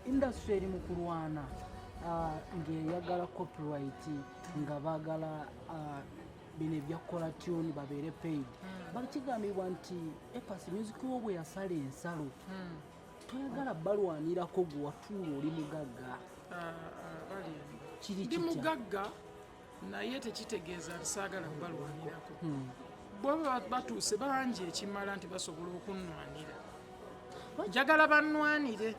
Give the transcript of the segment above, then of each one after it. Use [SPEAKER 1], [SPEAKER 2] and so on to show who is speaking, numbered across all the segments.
[SPEAKER 1] industry eri mu kulwana ng'eyagala copyright nga baagala bino ebyakola tune babeere paid bakigambibwa nti Epas music wo bwe yasala ensalo toyagala balwanirako gwe watuula oli mugagga
[SPEAKER 2] ndi mugagga naye tekitegeeza nsaagala balwanirako bwaba batuuse bangi ekimala nti basobola okunnwanira njagala bannwanire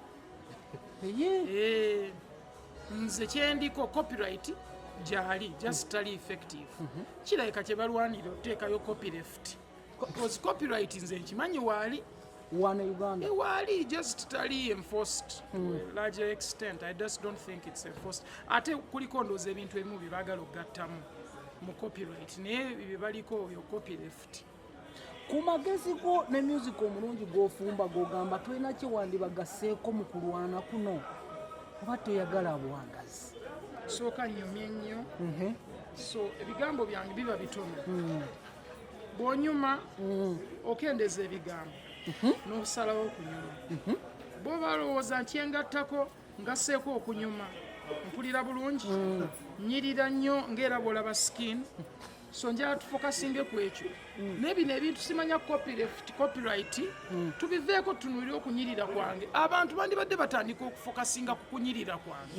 [SPEAKER 2] nze kyendiko copyright gyali just tali effective kirabika kye balwanira oteekayo copyleft because copyright nze nkimanyi waali
[SPEAKER 1] wana Uganda
[SPEAKER 2] waali just tali enforced to a larger extent. I just don't think it's enforced. Ate kuliko ndooza ebintu ebimu bye baagala okugattamu mu copyright naye bye baliko yo copyleft.
[SPEAKER 1] Ku magezi go ne music omulungi gw'ofumba gw'ogamba tulina kiwandibagasseeko mu kulwana kuno oba toyagala bwagazi
[SPEAKER 2] sooka nnyumye nnyo so ebigambo byange biba bitono bw'onyuma okendeza ebigambo n'osalawo okunyuma bo balowooza nti engattako ngasseeko okunyuma mpulira bulungi nnyirira nnyo ng'era bw'olaba skin so njala tufokasinge ku ekyo n'ebino ebintu simanya copyright tubiveeko tunuulire okunyirira kwange abantu bandibadde batandika okufokasinga ku kunyirira kwange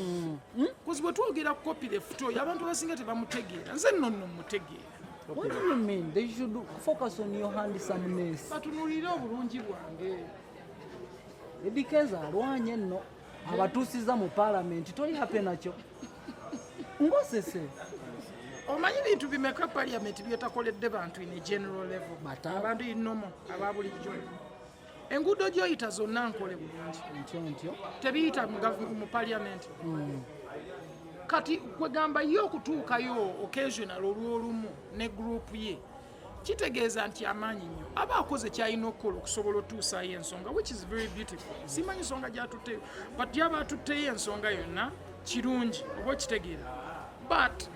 [SPEAKER 2] kuzi bwe twogera ku copyleft oyo abantu abasinga tebamutegeera nze nno mutegeera.
[SPEAKER 1] What do you mean? They should focus on your handsomeness.
[SPEAKER 2] Batunuulire obulungi bwange.
[SPEAKER 1] Ebikeza alwanye nno abatuusiza mu parliament toli happy nakyo. Ngosese.
[SPEAKER 2] Omanyi bintu bimeka parliament byetakoledde bantu in a general level. Abantu inomo ababulijjo. Enguudo gy'oyita zonna nkole bulungi.
[SPEAKER 1] Ntyo.
[SPEAKER 2] Tebiyita mu parliament. Kati kwegamba yo okutuukayo occasional olw'olumu ne group ye kitegeeza nti amaanyi nnyo aba akoze kyalina okukola okusobola otuusaayo ensonga which is very beautiful. Simanyi nsonga gy'atutteyo but yaba atutteyo ensonga yonna kirungi oba okitegeera but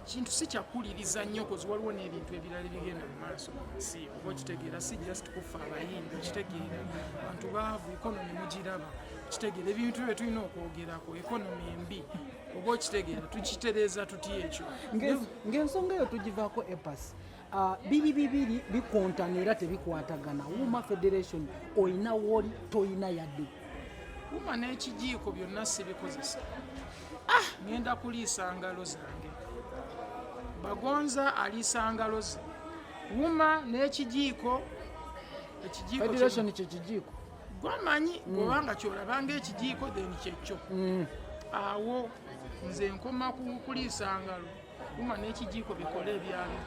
[SPEAKER 2] kintu si kyakuliriza nnyo kozi waliwo n'ebintu ebirala bigenda mu maaso mu nsi oba okitegeera si just kufa abayimbi okitegeera abantu baavu ekonomi mugiraba kitegeera ebintu bye tulina okwogerako ekonomi embi oba okitegeera tukitereeza tuti ekyo
[SPEAKER 1] ng'ensonga eyo tugivaako Epas bibiri bikontana era tebikwatagana Wooma Federation oyina woli toyina yadde
[SPEAKER 2] Wooma n'ekijiiko byonna sibikozesa ngenda kuliisa ngalo zange Bagonza aliisa ngalo ze Wooma n'ekijiiko
[SPEAKER 1] Federation ky'ekijiiko
[SPEAKER 2] gwamanyi bw'obanga kyolabanga ekijiiko then kyekyo awo nze nkoma kuliisa ngalo Wooma n'ekijiiko bikola ebyalo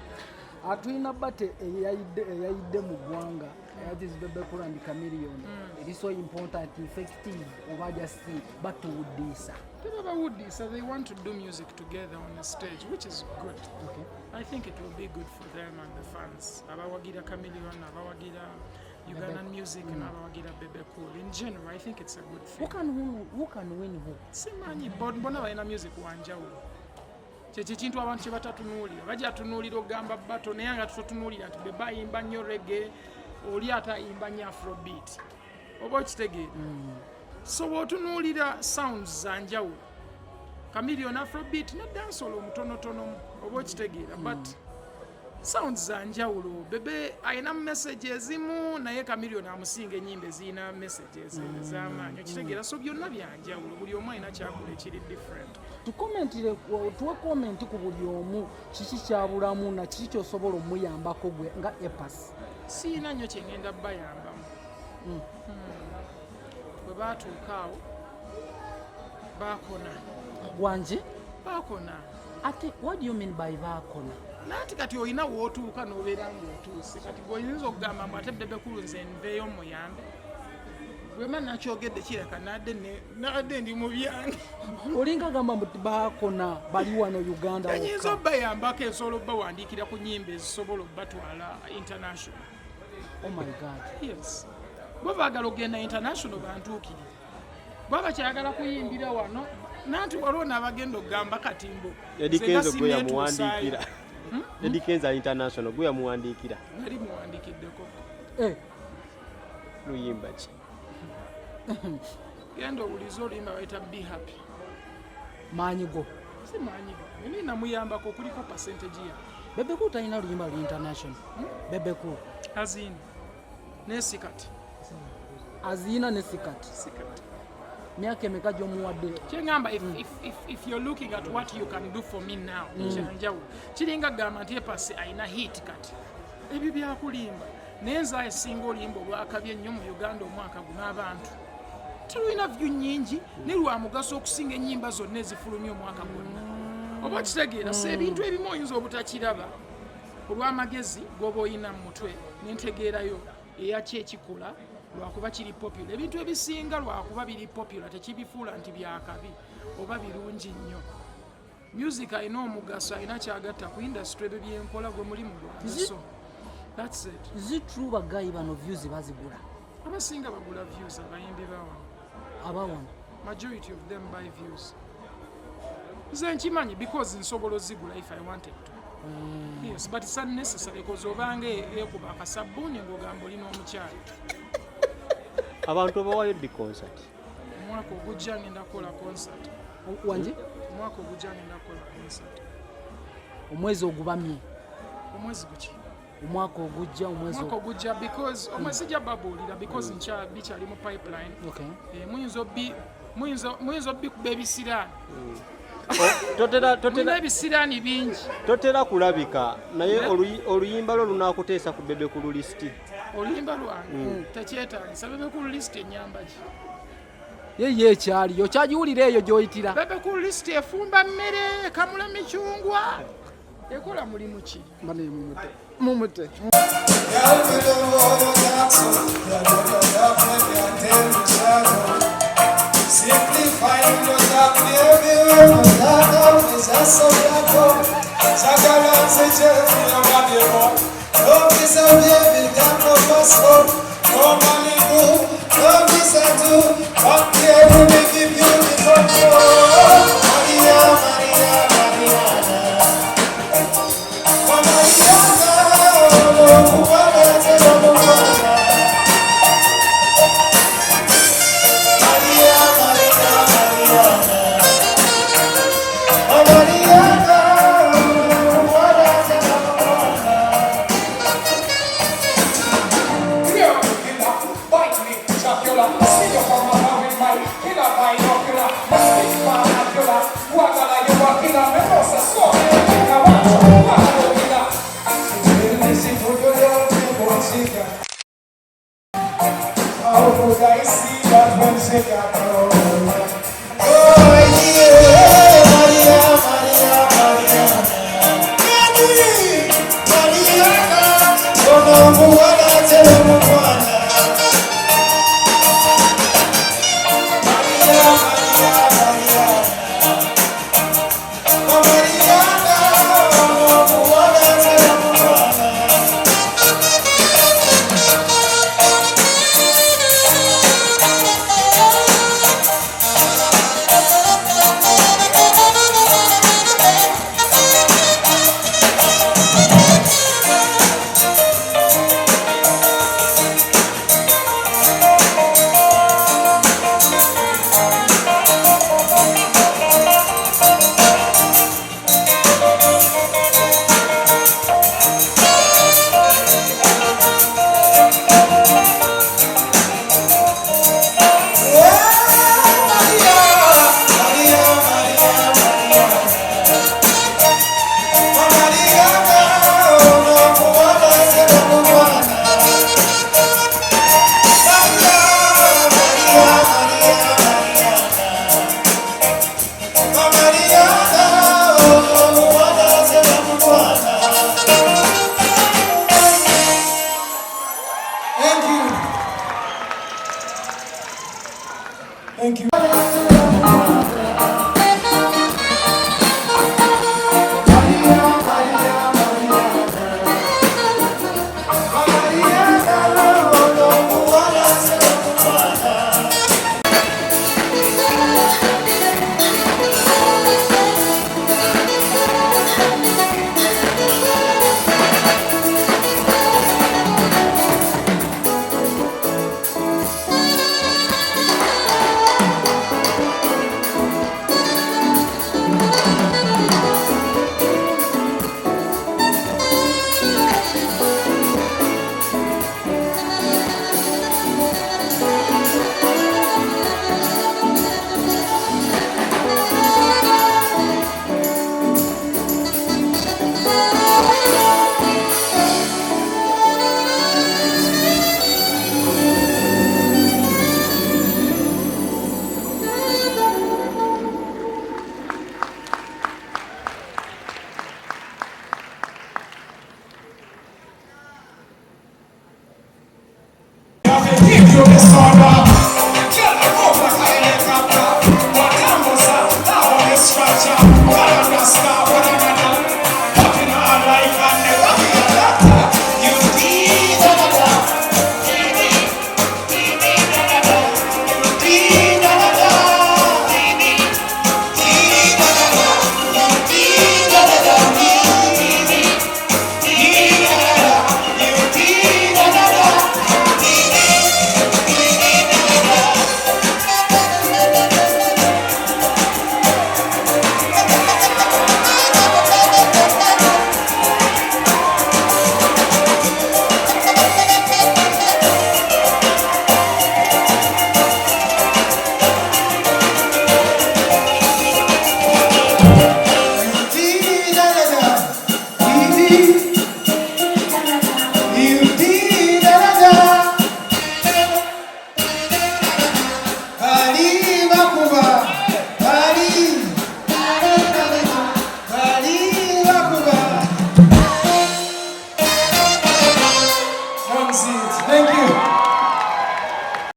[SPEAKER 1] atulina bate eyayidde mu ggwanga that is Bebe Chameleon it is so important effective oba just batuwuddisa
[SPEAKER 2] tebabawuddisa they want to do music together on the stage which is good.
[SPEAKER 1] Okay.
[SPEAKER 2] I think it will be good for them and the fans abawagira Chameleon abawagira Ugandan music n'abawagira Bebe Cool. In general, I think it's a good thing.
[SPEAKER 1] Who can win who?
[SPEAKER 2] Simanyi bona balina music wanjawulo kyekyo ekintu abantu kye batatunuulira bajja tunuulira ogamba bato naye nga tutunuulira nti Bebe ayimba nnyo reggae oli ate ayimba nnyo afrobeat oba okitegeera so bw'otunuulira sounds za njawulo Chameleon afrobeat ne dancehall omutonotonomu oba okitegeera but sounds za njawulo Bebe ayina message ezimu naye Chameleon amusinga ennyimba ezirina messages ez'amaanyi okitegeera so byonna byanjawulo buli omu ayina kyakola ekiri different.
[SPEAKER 1] Tuwe comment ku buli omu kiki kyabulamu na kiki kyosobola omuyambako gwe nga Epas.
[SPEAKER 2] Siina nnyo kye ngenda bayambamu bwe baatuuka awo baakona
[SPEAKER 1] wangi
[SPEAKER 2] baakona
[SPEAKER 1] ate what do you mean by baakona?
[SPEAKER 2] Nati kati oyina wootuuka n'obeera ng'otuuse kati gweoyinza okugamba mbu ate Bebe Cool nze nveeyo muyambe bwema nakyogedde kireka nadde ndi mu byange
[SPEAKER 1] olinga gamba mbu baakona bali wano Uganda
[SPEAKER 2] ayinza obbayambako ensobola obbawandiikira ku nnyimba ezisobola obbatwala international.
[SPEAKER 1] Oh my God.
[SPEAKER 2] Yes. Bwe baagala okugenda international bantuukire bwe bakyagala kuyimbira wano nanti waliwo n'abagenda okugamba katimbo
[SPEAKER 3] Edikenzo gwe yamuwandiikira Edikenzo international gwe yamuwandiikira
[SPEAKER 2] nali muwandiikiddeko
[SPEAKER 3] luyimba ki
[SPEAKER 2] genda owulize oluyimba bayita Be Happy.
[SPEAKER 1] Maanyigo.
[SPEAKER 2] Si maanyigo. Nini namuyambako kuliko percentage ya.
[SPEAKER 1] Bebe Cool talina oluyimba lu international. Bebe Cool.
[SPEAKER 2] Azini. Nesikati.
[SPEAKER 1] Azina ne Sikati.
[SPEAKER 2] Sikati.
[SPEAKER 1] Myaka emeka gy'omuwadde.
[SPEAKER 2] Kyengamba if you're looking at what you can do for me now, kyanjawulo. Kiringa gamba nti epasi ayina hit kati. Ebyo byakulimba. Nenza esinga oluyimba olwakabye ennyo mu Uganda omwaka guno abantu. Tulina vyu nnyingi ne lwa mugaso okusinga ennyimba zonna ezifulumya omwaka gwonna. Oba kitegeera se ebintu ebimu oyinza obutakiraba olw'amagezi g'oba oyina mu mutwe n'entegeerayo eyaki ekikola lwakuba kiri popular. Ebintu ebisinga lwakuba biri popular tekibifuula nti byakabi oba birungi nnyo. Music ayina omugaso, ayina kyagatta ku industry ebyo byenkola gwe mulimu gwange. That's it.
[SPEAKER 1] Is it true bagayi bano views bazigula?
[SPEAKER 2] Abasinga bagula views abayimbi bawa.
[SPEAKER 1] Abawano.
[SPEAKER 2] Majority of them buy views. Nze nkimanyi because nsobola ozigula if I wanted to. Yes, but it's unnecessary because obanga ekuba akasabbuuni ng'ogamba olina omukyala.
[SPEAKER 3] Abantu bawayo di concert.
[SPEAKER 2] Omwaka ogujja ngenda kukola concert.
[SPEAKER 1] Wanje?
[SPEAKER 2] Omwaka ogujja ngenda kukola concert.
[SPEAKER 1] Omwezi ogubamye.
[SPEAKER 2] Omwezi guki?
[SPEAKER 1] Omwaka ogujja
[SPEAKER 2] omwaka ogujja because omwezi gya babuulira because ncha bikyali mu pipeline.
[SPEAKER 1] Okay.
[SPEAKER 2] Muyinza obbi kuba ebisiraani.
[SPEAKER 3] Totera
[SPEAKER 2] ebisiraani bingi.
[SPEAKER 3] Totera kulabika naye oluyimba lwo lunaakuteesa ku Bebe Cool list.
[SPEAKER 2] Oluyimba lwange tekyetaagisa Bebe Cool list ennyamba ki?
[SPEAKER 1] Ye ekyali okyagiwulira eyo gy'oyitira.
[SPEAKER 2] Bebe Cool list efumba mmere, kamula micyungwa, ekola mulimu ki?
[SPEAKER 1] Mumute.
[SPEAKER 4] Simplifying your love, baby, that always has so much. Sakala seje, you got your home. Love is a baby, that no passport. No money, love is a do. But here we make it beautiful. Maria, Maria, Maria. Oh, Thank you.